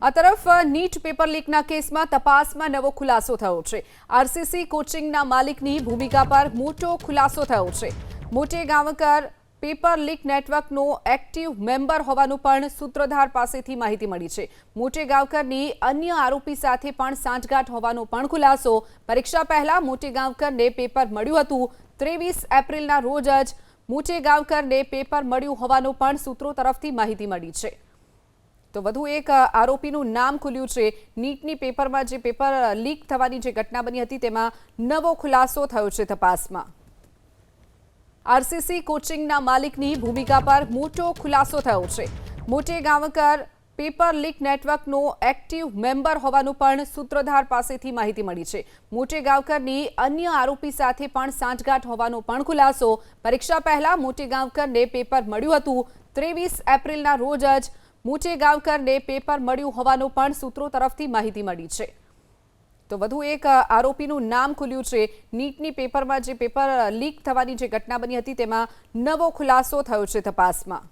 આ તરફ NEET paper લીકના કેસમાં તપાસમાં નવો ખુલાસો થયો છે। આરસીસી કોચિંગના માલિકની ભૂમિકા પર મોટો ખુલાસો થયો છે। મોટે ગાંવકર પેપર લીક નેટવર્કનો એક્ટિવ મેમ્બર હોવાનું પણ સૂત્રધાર પાસેથી માહિતી મળી છે। મોટે ગાંવકરની અન્ય આરોપી સાથે પણ સાંઠગાંઠ હોવાનો પણ ખુલાસો। પરીક્ષા પહેલા મોટે ગાંવકરને પેપર મળ્યું હતું। 23 એપ્રિલના રોજ જ મોટે ગાંવકરને પેપર મળ્યું હોવાનો પણ સૂત્રો તરફથી માહિતી મળી છે। તો વધુ એક આરોપીનું નામ ખુલ્યું છે। નીટની પેપરમાં જે પેપર લીક થવાની જે ઘટના બની હતી તેમાં નવો ખુલાસો થયો છે તપાસમાં। આરસીસી કોચિંગના માલિકની ભૂમિકા પર મોટો ખુલાસો થયો છે। મોટે ગાંવકર પેપર લીક નેટવર્કનો એક્ટિવ મેમ્બર હોવાનું પણ સૂત્રધાર પાસેથી માહિતી મળી છે। મોટે ગાંવકરની અન્ય આરોપી સાથે પણ સાંઠગાંઠ હોવાનો પણ ખુલાસો। પરીક્ષા પહેલા મોટે ગાંવકરને પેપર મળ્યું હતું। 23 એપ્રિલના રોજ જ મોટે ગાંવકરને પેપર મળ્યું હોવાનો પણ સૂત્રો તરફથી માહિતી મળી છે। તો વધુ એક આરોપીનું નામ ખુલ્યું છે। નીટની પેપરમાં જે પેપર લીક થવાની જે ઘટના બની હતી તેમાં નવો ખુલાસો થયો છે તપાસમાં।